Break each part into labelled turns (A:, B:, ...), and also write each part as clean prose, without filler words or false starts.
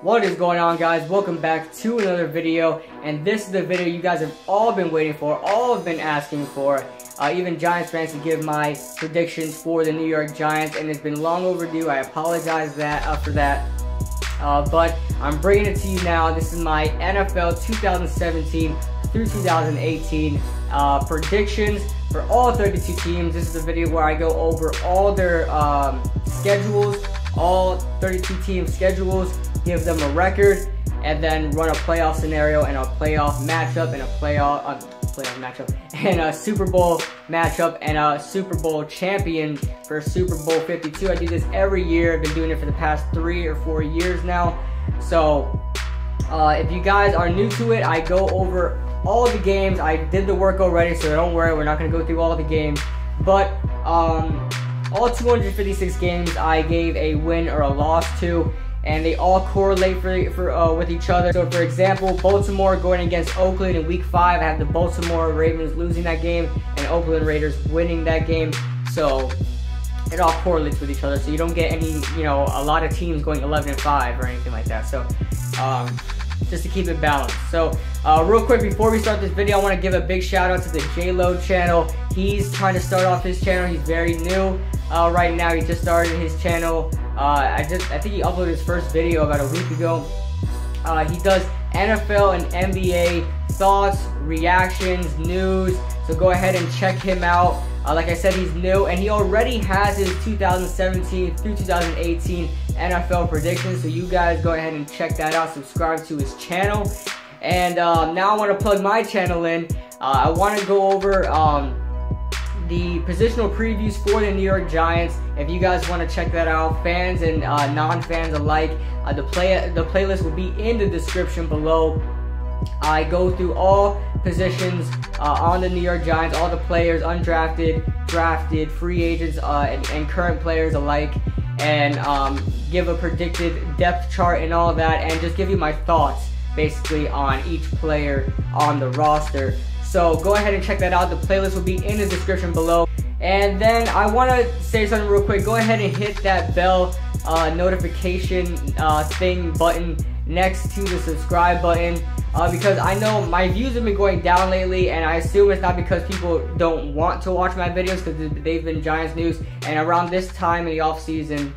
A: What is going on, guys? Welcome back to another video, and this is the video you guys have all been waiting for, all have been asking for. Even Giants fans to give my predictions for the New York Giants, and it's been long overdue. I apologize for that, but I'm bringing it to you now. This is my NFL 2017 through 2018 predictions for all 32 teams. This is a video where I go over all their schedules, all 32 team schedules, give them a record, and then run a playoff scenario and a playoff matchup and a playoff matchup and a Super Bowl matchup and a Super Bowl champion for Super Bowl 52. I do this every year. I've been doing it for the past 3 or 4 years now. So if you guys are new to it, I go over all the games. I did the work already, so don't worry, we're not going to go through all the games. But all 256 games I gave a win or a loss to, and they all correlate with each other. So for example, Baltimore going against Oakland in week 5, I have the Baltimore Ravens losing that game and Oakland Raiders winning that game. So it all correlates with each other, so you don't get any, a lot of teams going 11-5 or anything like that. So just to keep it balanced. So real quick, before we start this video, I want to give a big shout out to the J-Lo channel. He's trying to start off his channel. He's very new right now. He just started his channel. I think he uploaded his first video about a week ago. He does NFL and NBA thoughts, reactions, news. So go ahead and check him out. Like I said, he's new, and he already has his 2017 through 2018 NFL predictions. So you guys go ahead and check that out. Subscribe to his channel. And now I want to plug my channel in. I want to go over the positional previews for the New York Giants. If you guys want to check that out, fans and non-fans alike, the playlist will be in the description below. I go through all positions on the New York Giants, all the players, undrafted, drafted, free agents, and current players alike, and give a predicted depth chart and all that, and just give you my thoughts basically on each player on the roster. So go ahead and check that out. The playlist will be in the description below. And then I want to say something real quick. Go ahead and hit that bell notification thing button next to the subscribe button, because I know my views have been going down lately, and I assume it's not because people don't want to watch my videos, because they've been Giants news. And around this time in the off season,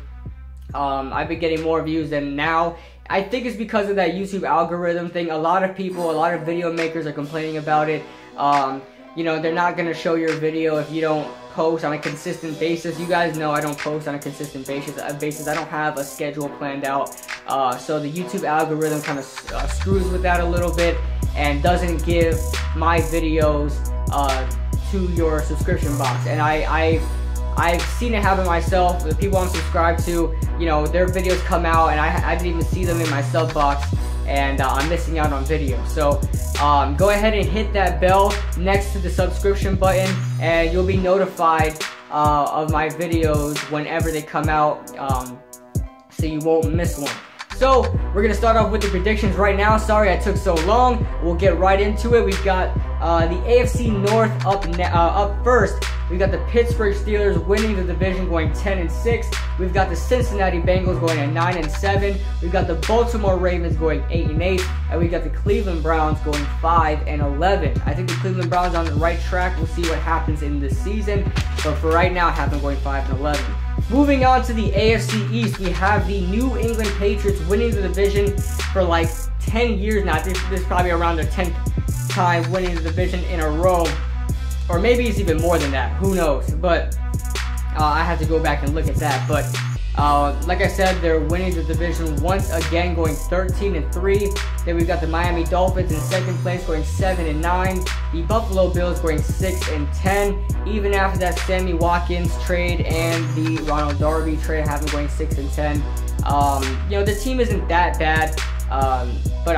A: I've been getting more views than now. I think it's because of that YouTube algorithm thing. A lot of people, a lot of video makers are complaining about it. They're not going to show your video if you don't post on a consistent basis. You guys know I don't post on a consistent basis. I don't have a schedule planned out. So the YouTube algorithm kind of screws with that a little bit and doesn't give my videos to your subscription box. And I've seen it happen myself. The people I'm subscribed to, their videos come out and I didn't even see them in my sub box, and I'm missing out on videos. So go ahead and hit that bell next to the subscription button, and you'll be notified of my videos whenever they come out, so you won't miss one. So we're going to start off with the predictions right now. Sorry I took so long. We'll get right into it. We've got the AFC North up first. We've got the Pittsburgh Steelers winning the division, going 10-6. We've got the Cincinnati Bengals going at 9-7. We've got the Baltimore Ravens going 8-8. And we've got the Cleveland Browns going 5-11. I think the Cleveland Browns are on the right track. We'll see what happens in this season. But for right now, I have them going 5-11. Moving on to the AFC East, we have the New England Patriots winning the division for like 10 years now. I think this is probably around their 10th time winning the division in a row. Or maybe it's even more than that. Who knows? But I have to go back and look at that. But like I said, they're winning the division once again, going 13-3. Then we've got the Miami Dolphins in second place, going 7-9. The Buffalo Bills going 6-10. Even after that Sammy Watkins trade and the Ronald Darby trade, I have them going 6-10. The team isn't that bad. But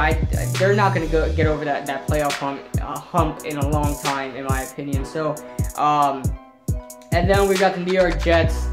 A: they're not going to get over that playoff hump in a long time, in my opinion. So, and then we got the New York Jets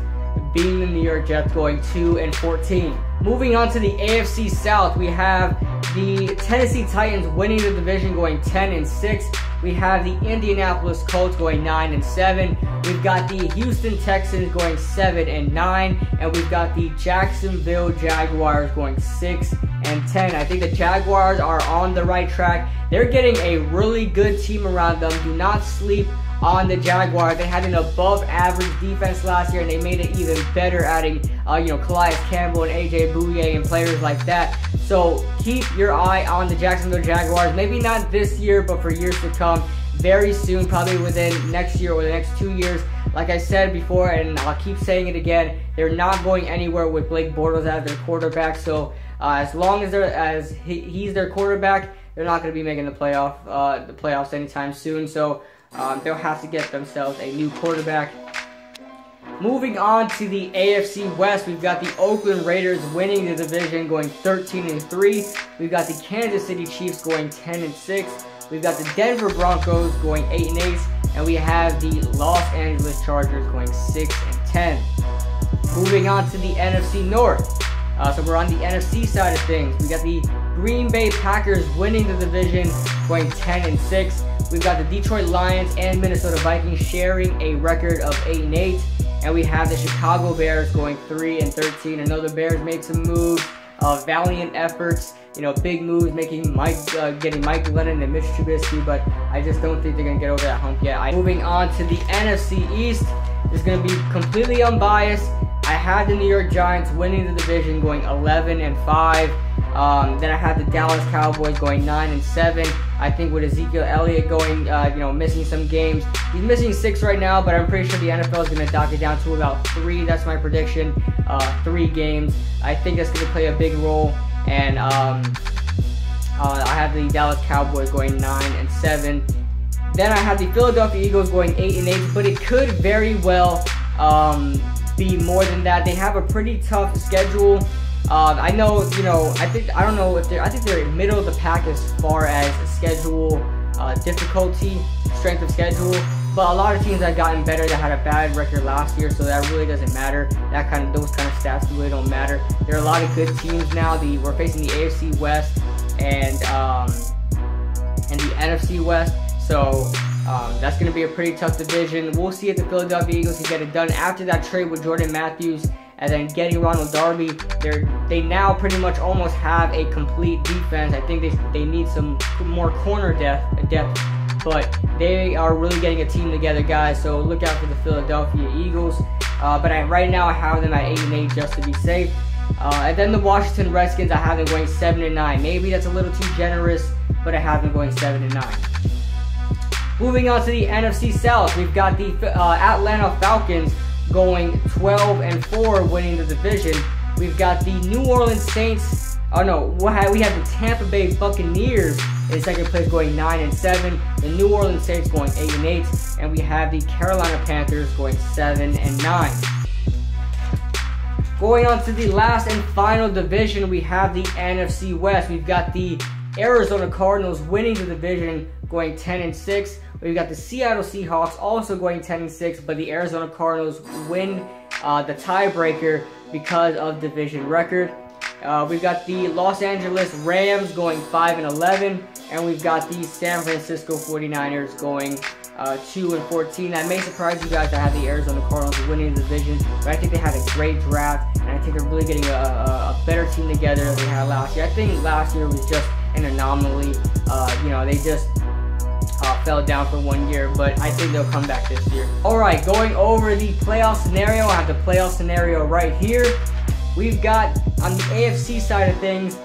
A: beating the New York Jets, going 2-14. Moving on to the AFC South, we have the Tennessee Titans winning the division, going 10-6. We have the Indianapolis Colts going 9-7. We've got the Houston Texans going 7-9, and we've got the Jacksonville Jaguars going 6-10. I think the Jaguars are on the right track. They're getting a really good team around them. Do not sleep on the Jaguars. They had an above-average defense last year, and they made it even better, adding Calais Campbell and AJ Bouye and players like that. So keep your eye on the Jacksonville Jaguars. Maybe not this year, but for years to come. Very soon, probably within next year or the next 2 years. Like I said before, and I'll keep saying it again, they're not going anywhere with Blake Bortles as their quarterback. So as long as he's their quarterback, they're not going to be making the playoffs anytime soon. So they'll have to get themselves a new quarterback. Moving on to the AFC West, we've got the Oakland Raiders winning the division, going 13-3. We've got the Kansas City Chiefs going 10-6. We've got the Denver Broncos going 8-8, and we have the Los Angeles Chargers going 6-10. Moving on to the NFC North. So we're on the NFC side of things. We got the Green Bay Packers winning the division, going 10-6. We've got the Detroit Lions and Minnesota Vikings sharing a record of 8-8. And we have the Chicago Bears going 3-13. I know the Bears made some moves, valiant efforts, big moves, getting Mike Glennon and Mitch Trubisky, but I just don't think they're going to get over that hump yet. Moving on to the NFC East, it's going to be completely unbiased. I had the New York Giants winning the division, going 11-5. Then I had the Dallas Cowboys going 9-7. I think with Ezekiel Elliott going, missing some games. He's missing 6 right now, but I'm pretty sure the NFL is going to dock it down to about 3. That's my prediction. 3 games. I think that's going to play a big role. And I have the Dallas Cowboys going 9-7. Then I have the Philadelphia Eagles going 8-8, but it could very well be more than that. They have a pretty tough schedule. I know, I think they're middle of the pack as far as schedule difficulty, strength of schedule. But a lot of teams have gotten better that had a bad record last year, so that really doesn't matter. Those kind of stats really don't matter. There are a lot of good teams now. We're facing the AFC West and the NFC West, so that's going to be a pretty tough division. We'll see if the Philadelphia Eagles can get it done after that trade with Jordan Matthews. And then getting Ronald Darby, they now pretty much almost have a complete defense. I think they need some more corner depth, but they are really getting a team together, guys. So look out for the Philadelphia Eagles. But right now I have them at 8-8 just to be safe. And then the Washington Redskins, I have them going 7-9. Maybe that's a little too generous, but I have them going 7-9. Moving on to the NFC South, we've got the Atlanta Falcons going 12-4, winning the division. We've got the New Orleans Saints. We have the Tampa Bay Buccaneers in second place, going 9-7. The New Orleans Saints going 8-8, and we have the Carolina Panthers going 7-9. Going on to the last and final division, we have the NFC West. We've got the Arizona Cardinals winning the division, going 10-6. We've got the Seattle Seahawks also going 10-6, but the Arizona Cardinals win the tiebreaker because of division record. We've got the Los Angeles Rams going 5-11, and we've got the San Francisco 49ers going 2-14. That may surprise you guys. I have the Arizona Cardinals winning the division, but I think they had a great draft, and I think they're really getting a better team together than they had last year. I think last year was just an anomaly. They just fell down for 1 year, but I think they'll come back this year. Alright, going over the playoff scenario. I have the playoff scenario right here. We've got, on the AFC side of things,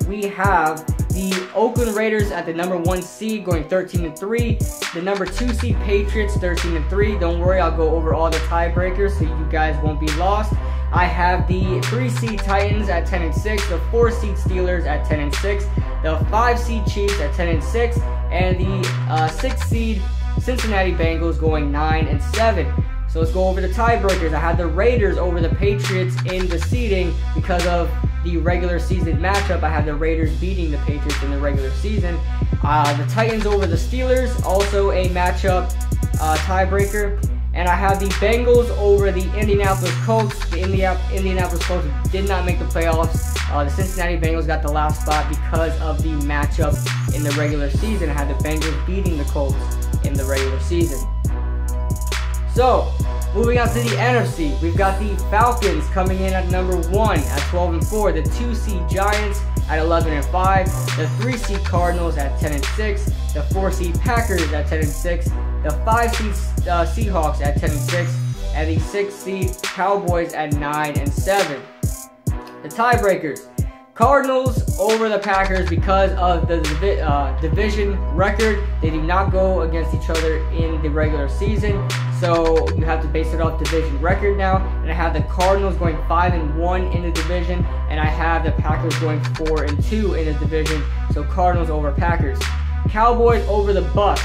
A: we have the Oakland Raiders at the number 1 seed going 13-3. The number 2 seed Patriots 13-3. Don't worry, I'll go over all the tiebreakers so you guys won't be lost. I have the 3 seed Titans at 10-6, the 4 seed Steelers at 10-6, the 5 seed Chiefs at 10-6, and the 6 seed Cincinnati Bengals going 9-7. So let's go over the tiebreakers. I had the Raiders over the Patriots in the seeding because of the regular season matchup. I had the Raiders beating the Patriots in the regular season. The Titans over the Steelers, also a matchup tiebreaker. And I have the Bengals over the Indianapolis Colts. The Indianapolis Colts did not make the playoffs. The Cincinnati Bengals got the last spot because of the matchup in the regular season. I had the Bengals beating the Colts in the regular season. So, moving on to the NFC, we've got the Falcons coming in at number 1 at 12-4, the 2-seed Giants at 11-5, the 3-seed Cardinals at 10-6, the 4-seed Packers at 10-6, the 5-seed Seahawks at 10-6, and the 6-seed Cowboys at 9-7. The tiebreakers: Cardinals over the Packers because of the division record. They do not go against each other in the regular season, so you have to base it off division record now. And I have the Cardinals going 5-1 in the division, and I have the Packers going 4-2 in the division. So Cardinals over Packers. Cowboys over the Bucks.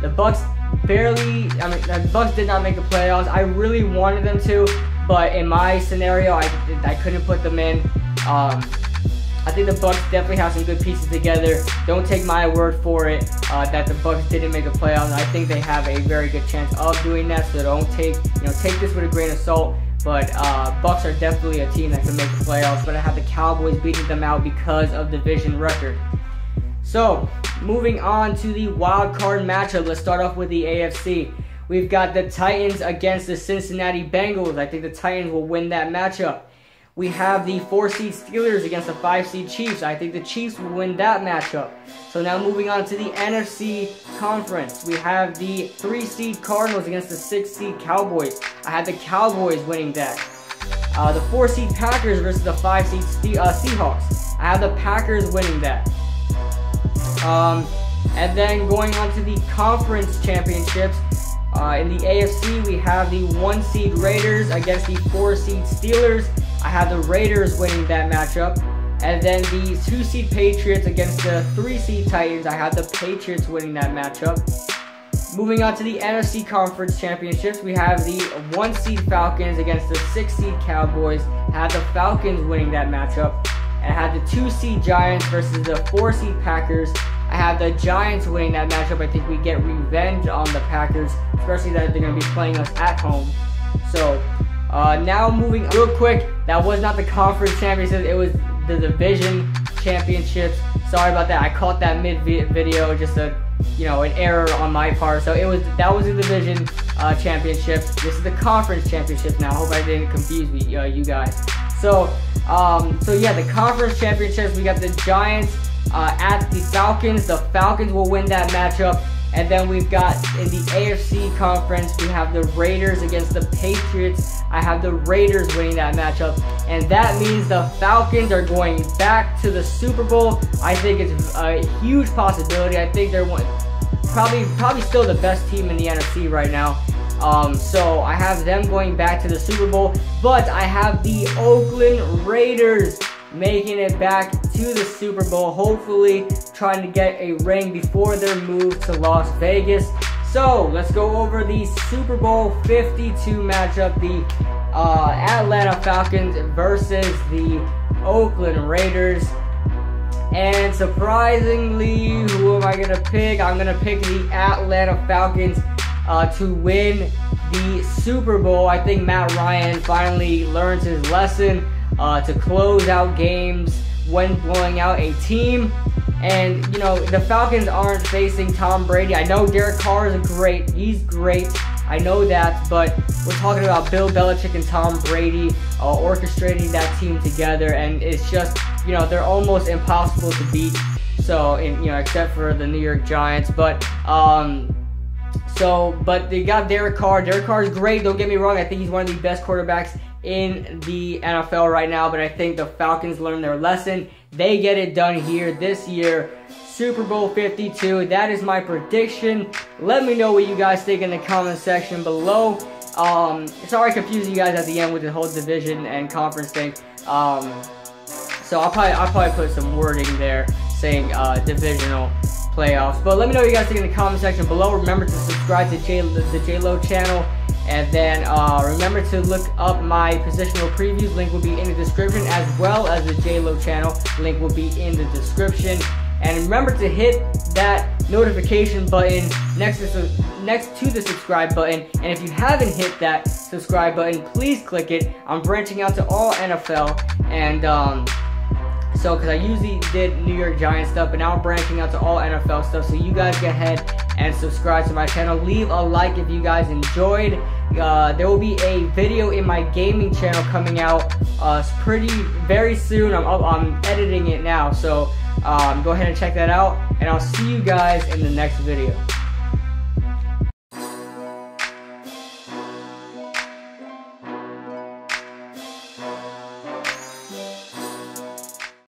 A: The Bucks the Bucks did not make the playoffs. I really wanted them to, but in my scenario, I couldn't put them in. I think the Bucks definitely have some good pieces together. Don't take my word for it that the Bucks didn't make the playoffs. I think they have a very good chance of doing that. So don't take this with a grain of salt. But Bucks are definitely a team that can make the playoffs. But I have the Cowboys beating them out because of division record. So moving on to the wild card matchup. Let's start off with the AFC. We've got the Titans against the Cincinnati Bengals. I think the Titans will win that matchup. We have the 4-seed Steelers against the 5-seed Chiefs. I think the Chiefs will win that matchup. So now moving on to the NFC Conference. We have the 3-seed Cardinals against the 6-seed Cowboys. I have the Cowboys winning that. The 4-seed Packers versus the 5-seed Seahawks. I have the Packers winning that. And then going on to the Conference Championships. In the AFC, we have the 1-seed Raiders against the 4-seed Steelers. I have the Raiders winning that matchup. And then the 2-seed Patriots against the 3-seed Titans. I have the Patriots winning that matchup. Moving on to the NFC Conference Championships, we have the 1-seed Falcons against the 6-seed Cowboys. I have the Falcons winning that matchup. And I have the 2-seed Giants versus the 4-seed Packers. I have the Giants winning that matchup. I think we get revenge on the Packers, especially that they're going to be playing us at home. So, now moving real quick, that was not the conference championships, it was the division championships. Sorry about that, I caught that mid-video, just an error on my part. So that was the division championships. This is the conference championships now. I hope I didn't confuse you guys. So yeah, the conference championships, we got the Giants at the Falcons. The Falcons will win that matchup. And then we've got in the AFC conference, we have the Raiders against the Patriots. I have the Raiders winning that matchup. And that means the Falcons are going back to the Super Bowl. I think it's a huge possibility. I think they're probably still the best team in the NFC right now. So I have them going back to the Super Bowl. But I have the Oakland Raiders making it back to the Super Bowl, hopefully trying to get a ring before their move to Las Vegas. So let's go over the Super Bowl 52 matchup, the Atlanta Falcons versus the Oakland Raiders. And surprisingly, who am I going to pick? I'm going to pick the Atlanta Falcons to win the Super Bowl. I think Matt Ryan finally learns his lesson to close out games when blowing out a team. And, the Falcons aren't facing Tom Brady. I know Derek Carr is great. He's great. I know that. But we're talking about Bill Belichick and Tom Brady orchestrating that team together. And it's just, they're almost impossible to beat. So, except for the New York Giants. But they got Derek Carr. Derek Carr is great. Don't get me wrong. I think he's one of the best quarterbacks in the NFL right now, but I think the Falcons learned their lesson. They get it done here this year. Super Bowl 52. That is my prediction. Let me know what you guys think in the comment section below. Sorry I confused you guys at the end with the whole division and conference thing. So I'll probably put some wording there saying divisional playoffs. But let me know what you guys think in the comment section below. Remember to subscribe to the J-Lo channel. And then remember to look up my positional previews. Link will be in the description, as well as the J-Lo channel. Link will be in the description. And remember to hit that notification button next to the subscribe button. And if you haven't hit that subscribe button, please click it. I'm branching out to all NFL, and so because I usually did New York Giants stuff, but now I'm branching out to all NFL stuff. So you guys go ahead and subscribe to my channel. Leave a like if you guys enjoyed. There will be a video in my gaming channel coming out very soon. I'm editing it now, so go ahead and check that out, and I'll see you guys in the next video.